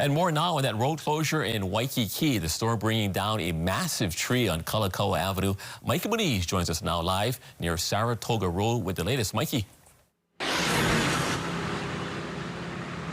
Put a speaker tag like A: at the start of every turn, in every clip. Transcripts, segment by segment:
A: And more now on that road closure in Waikiki. The storm bringing down a massive tree on Kalakaua Avenue. Mikey Muniz joins us now live near Saratoga Road with the latest. Mikey.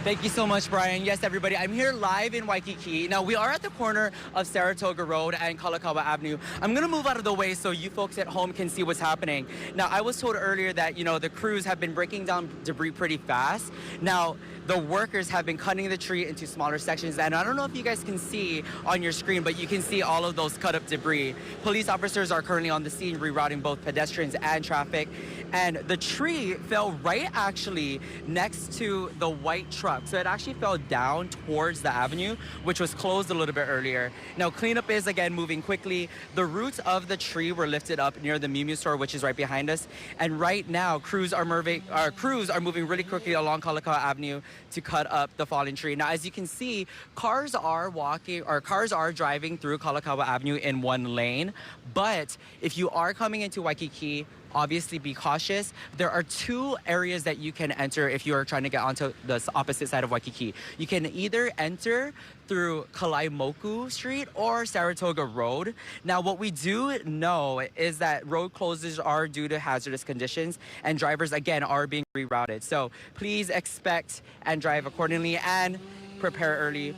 B: Thank you so much, Brian. Yes, everybody, I'm here live in Waikiki. Now, we are at the corner of Saratoga Road and Kalakaua Avenue. I'm going to move out of the way so you folks at home can see what's happening. Now, I was told earlier that, the crews have been breaking down debris pretty fast. Now, the workers have been cutting the tree into smaller sections, and I don't know if you guys can see on your screen, but you can see all of those cut up debris. Police officers are currently on the scene rerouting both pedestrians and traffic, and the tree fell right actually next to the white truck. So it actually fell down towards the avenue, which was closed a little bit earlier. Now, cleanup is again moving quickly. The roots of the tree were lifted up near the Miu Miu store, which is right behind us, and right now crews are moving really quickly along Kalakaua Avenue to cut up the fallen tree. Now, as you can see, cars are driving through Kalakaua Avenue in one lane. But if you are coming into Waikiki, obviously be cautious. There are two areas that you can enter if you are trying to get onto the opposite side of Waikiki. You can either enter through Kalaimoku Street or Saratoga Road. Now, what we do know is that road closures are due to hazardous conditions, and drivers, again, are being rerouted. So please expect and drive accordingly and prepare early.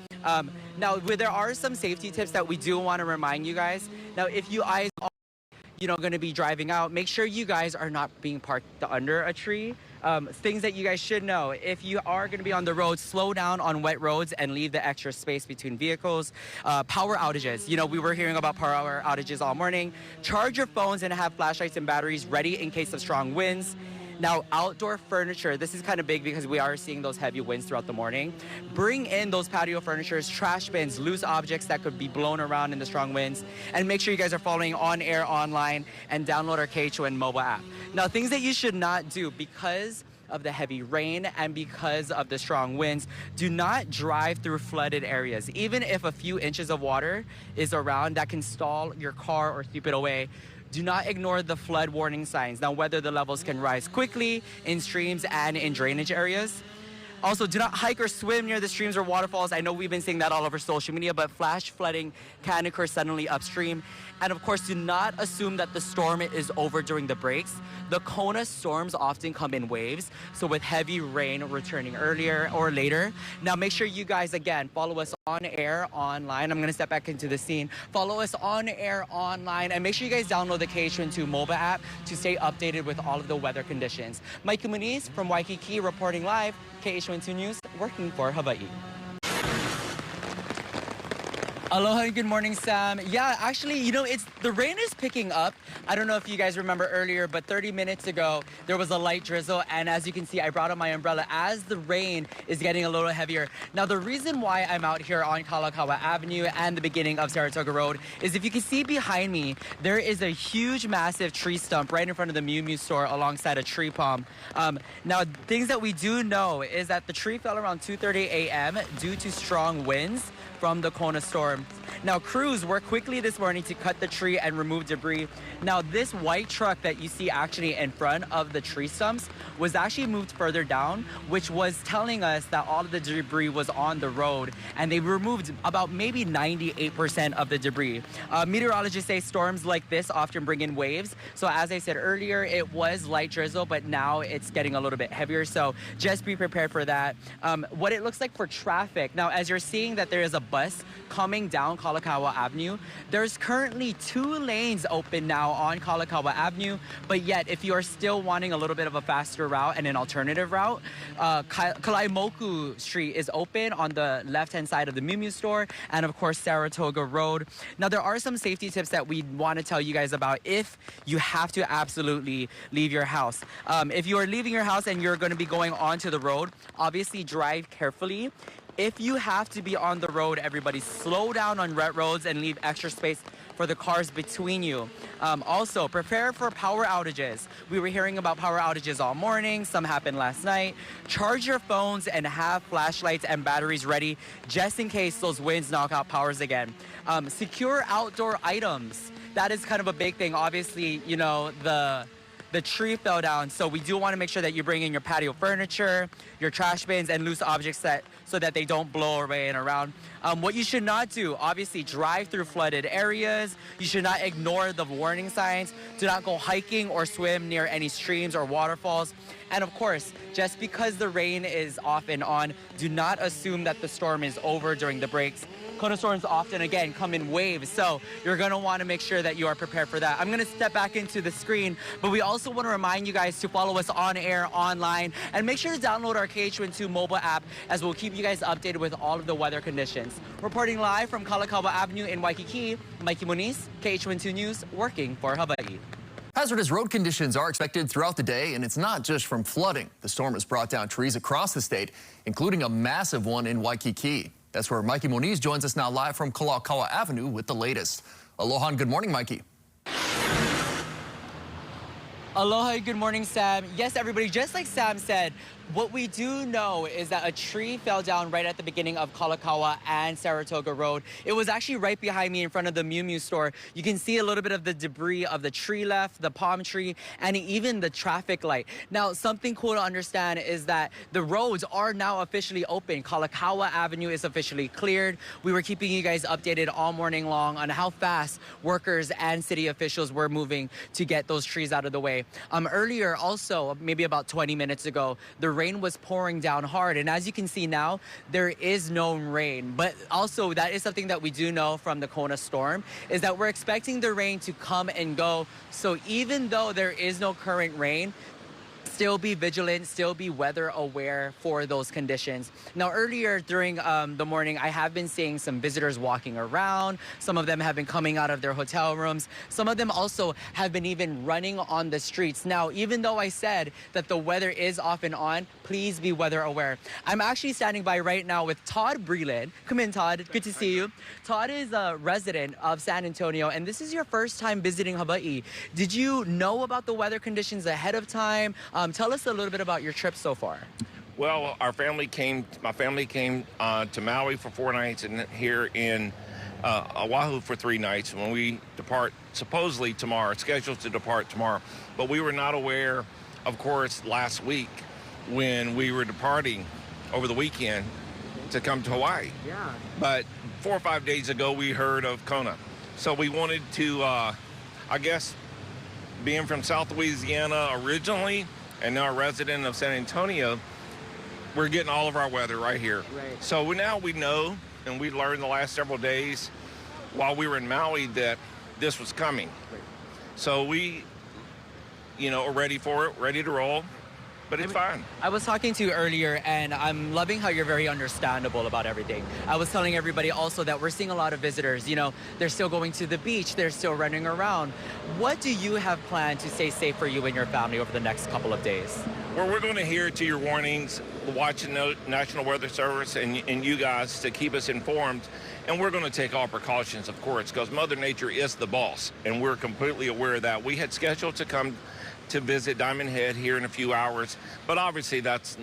B: Now, there are some safety tips that we do want to remind you guys. Now, if you guys are going to be driving out, make sure you guys are not being parked under a tree. Things that you guys should know: if you are going to be on the road, slow down on wet roads and leave the extra space between vehicles. Power outages. We were hearing about power outages all morning. Charge your phones and have flashlights and batteries ready in case of strong winds. Now, outdoor furniture, this is kind of big because we are seeing those heavy winds throughout the morning. Bring in those patio furnitures, trash bins, loose objects that could be blown around in the strong winds. And make sure you guys are following On Air Online and download our KHON mobile app. Now, things that you should not do because of the heavy rain and because of the strong winds: do not drive through flooded areas. Even if a few inches of water is around that can stall your car or sweep it away, do not ignore the flood warning signs. Now, whether the levels can rise quickly in streams and in drainage areas. Also, do not hike or swim near the streams or waterfalls. I know we've been seeing that all over social media, but flash flooding can occur suddenly upstream. And of course, do not assume that the storm is over during the breaks. The Kona storms often come in waves, so with heavy rain returning earlier or later. Now, make sure you guys, again, follow us On Air Online. I'm going to step back into the scene. Follow us On Air Online, and make sure you guys download the KHON2 mobile app to stay updated with all of the weather conditions. Mikey Muniz from Waikiki reporting live. KHON2 News, working for Hawaii. Aloha and good morning, Sam. Yeah, actually, the rain is picking up. I don't know if you guys remember earlier, but 30 minutes ago, there was a light drizzle. And as you can see, I brought up my umbrella as the rain is getting a little heavier. Now, the reason why I'm out here on Kalakaua Avenue and the beginning of Saratoga Road is, if you can see behind me, there is a huge, massive tree stump right in front of the Miu Miu store alongside a tree palm. Now, things that we do know is that the tree fell around 2:30 a.m. due to strong winds from the Kona storm. Now, crews worked quickly this morning to cut the tree and remove debris. Now, this white truck that you see actually in front of the tree stumps was actually moved further down, which was telling us that all of the debris was on the road, and they removed about maybe 98% of the debris. Meteorologists say storms like this often bring in waves. So as I said earlier, it was light drizzle, but now it's getting a little bit heavier. So just be prepared for that. What it looks like for traffic. Now, as you're seeing that there is a bus coming down Kalakaua Avenue, there's currently 2 lanes open now on Kalakaua Avenue, but yet if you are still wanting a little bit of a faster route and an alternative route, Kalaimoku Street is open on the left-hand side of the Miu Miu store, and of course Saratoga Road. Now, there are some safety tips that we want to tell you guys about if you have to absolutely leave your house. If you are leaving your house and you're going to be going onto the road, obviously drive carefully. If you have to be on the road, everybody slow down on wet roads and leave extra space for the cars between you. Also, prepare for power outages. We were hearing about power outages all morning. Some happened last night. Charge your phones and have flashlights and batteries ready just in case those winds knock out powers again. Secure outdoor items. That is kind of a big thing. Obviously, the tree fell down. So we do want to make sure that you bring in your patio furniture, your trash bins, and loose objects so that they don't blow away and around. What you should not do, obviously, drive through flooded areas. You should not ignore the warning signs. Do not go hiking or swim near any streams or waterfalls. And of course, just because the rain is off and on, do not assume that the storm is over during the breaks. Kona storms often, again, come in waves, so you're going to want to make sure that you are prepared for that. I'm going to step back into the screen, but we also want to remind you guys to follow us on air, online, and make sure to download our KH12 mobile app, as we'll keep you guys updated with all of the weather conditions. Reporting live from Kalakaua Avenue in Waikiki, Mikey Muniz, KH12 News, working for Hawaii.
C: Hazardous road conditions are expected throughout the day, and it's not just from flooding. The storm has brought down trees across the state, including a massive one in Waikiki. That's where Mikey Muniz joins us now live from Kalākaua Avenue with the latest. Aloha and good morning, Mikey.
B: Aloha, good morning, Sam. Yes, everybody, just like Sam said, what we do know is that a tree fell down right at the beginning of Kalakaua and Saratoga Road. It was actually right behind me in front of the Miu Miu store. You can see a little bit of the debris of the tree left, the palm tree, and even the traffic light. Now, something cool to understand is that the roads are now officially open. Kalakaua Avenue is officially cleared. We were keeping you guys updated all morning long on how fast workers and city officials were moving to get those trees out of the way. Earlier, also, maybe about 20 minutes ago, the rain was pouring down hard, and as you can see now, there is no rain. But also, that is something that we do know from the Kona storm, is that we're expecting the rain to come and go. So even though there is no current rain, still be vigilant, still be weather aware for those conditions. Now, earlier during the morning, I have been seeing some visitors walking around. Some of them have been coming out of their hotel rooms. Some of them also have been even running on the streets. Now, even though I said that the weather is off and on, please be weather aware. I'm actually standing by right now with Todd Breland. Come in, Todd. Good to see you. Todd is a resident of San Antonio, and this is your first time visiting Hawaii. Did you know about the weather conditions ahead of time? Tell us a little bit about your trip so far.
D: Well, my family came to Maui for 4 nights and here in Oahu for 3 nights. When we depart, supposedly tomorrow, scheduled to depart tomorrow. But we were not aware, of course, last week when we were departing over the weekend to come to Hawaii.
B: Yeah.
D: But 4 or 5 days ago, we heard of Kona. So we wanted to, I guess, being from South Louisiana originally, and now a resident of San Antonio, we're getting all of our weather right here.
B: Right.
D: So now we know, and we learned the last several days while we were in Maui that this was coming.
B: Right.
D: So we, are ready for it, ready to roll, but it's fine.
B: I was talking to you earlier, and I'm loving how you're very understandable about everything. I was telling everybody also that we're seeing a lot of visitors. They're still going to the beach. They're still running around. What do you have planned to stay safe for you and your family over the next couple of days?
D: Well, we're going to adhere to your warnings, watching the National Weather Service and you guys to keep us informed. And we're going to take all precautions, of course, because Mother Nature is the boss, and we're completely aware of that. We had scheduled to come to visit Diamond Head here in a few hours, but obviously that's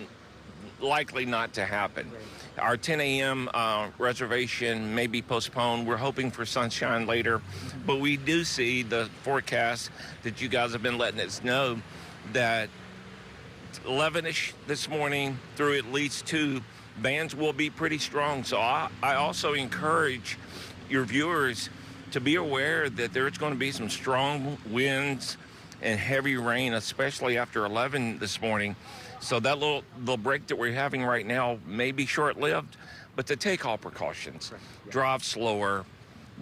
D: likely not to happen. Right. Our 10 a.m. Reservation may be postponed. We're hoping for sunshine later, but we do see the forecast that you guys have been letting us know that 11-ish this morning through at least 2, bands will be pretty strong. So I also encourage your viewers to be aware that there's going to be some strong winds and heavy rain, especially after 11 this morning. So that little break that we're having right now may be short-lived, but to take all precautions. Right. Yeah. Drive slower.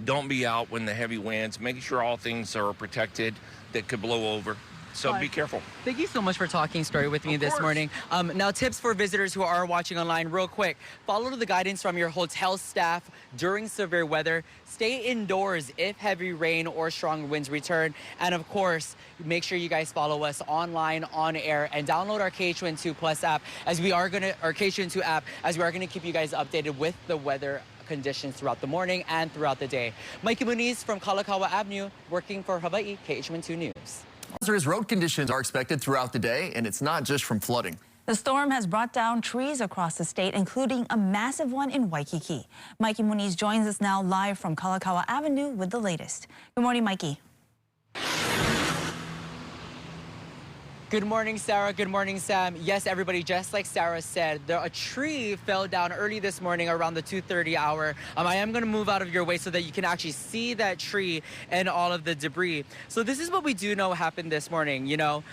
D: Don't be out when the heavy winds. Make sure all things are protected that could blow over. So be careful.
B: Thank you so much for talking story with me this morning. Now, tips for visitors who are watching online real quick. Follow the guidance from your hotel staff during severe weather. Stay indoors if heavy rain or strong winds return. And of course, make sure you guys follow us online, on air, and download our KH12 Plus app our KH12 app, as we are going to keep you guys updated with the weather conditions throughout the morning and throughout the day. Mikey Muniz from Kalakaua Avenue, working for Hawaii, KH12 News.
C: Hazardous road conditions are expected throughout the day, and it's not just from flooding.
E: The storm has brought down trees across the state, including a massive one in Waikiki. Mikey Muniz joins us now live from Kalakaua Avenue with the latest. Good morning, Mikey.
B: Good morning, Sarah. Good morning, Sam. Yes, everybody, just like Sarah said, a tree fell down early this morning around the 2:30 hour. I am going to move out of your way so that you can actually see that tree and all of the debris. So this is what we do know happened this morning. You know,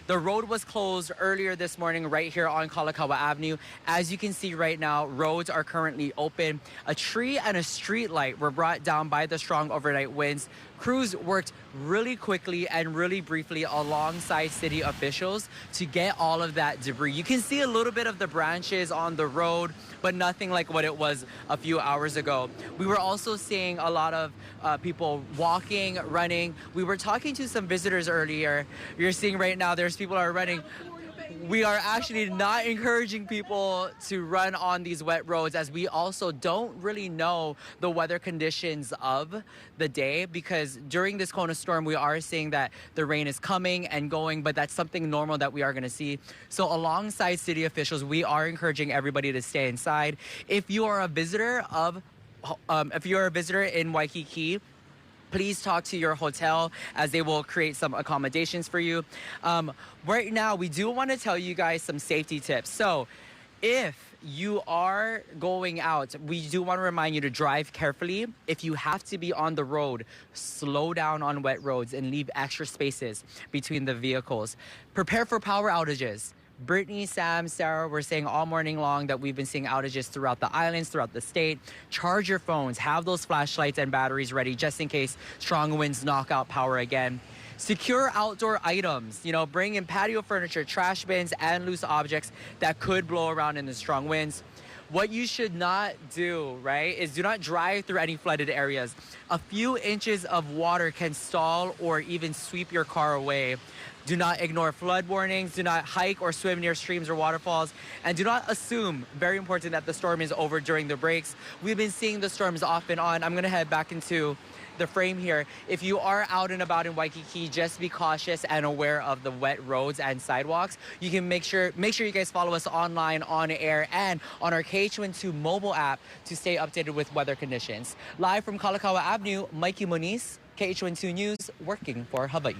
B: the road was closed earlier this morning right here on Kalakaua Avenue. As you can see right now, roads are currently open. A tree and a street light were brought down by the strong overnight winds. Crews worked really quickly and really briefly alongside city officials to get all of that debris. You can see a little bit of the branches on the road, but nothing like what it was a few hours ago. We were also seeing a lot of people walking, running. We were talking to some visitors earlier. You're seeing right now there's people are running. We are actually not encouraging people to run on these wet roads, as we also don't really know the weather conditions of the day, because during this Kona storm, we are seeing that the rain is coming and going, but that's something normal that we are going to see. So alongside city officials, we are encouraging everybody to stay inside. If you are a visitor in Waikiki, please talk to your hotel as they will create some accommodations for you. Right now, we do want to tell you guys some safety tips. So if you are going out, we do want to remind you to drive carefully. If you have to be on the road, slow down on wet roads and leave extra spaces between the vehicles. Prepare for power outages. Brittany, Sam, Sarah, we're saying all morning long that we've been seeing outages throughout the islands, throughout the state. Charge your phones, have those flashlights and batteries ready just in case strong winds knock out power again. Secure outdoor items, you know, bring in patio furniture, trash bins, and loose objects that could blow around in the strong winds. What you should not do, right, is do not drive through any flooded areas. A few inches of water can stall or even sweep your car away. Do not ignore flood warnings. Do not hike or swim near streams or waterfalls. And do not assume, very important, that the storm is over during the breaks. We've been seeing the storms off and on. I'm going to head back into the frame here. If you are out and about in Waikiki, just be cautious and aware of the wet roads and sidewalks. You can make sure you guys follow us online, on air, and on our KH12 mobile app to stay updated with weather conditions. Live from Kalakaua Avenue, Mikey Moniz, KH12 News, working for Hawaii.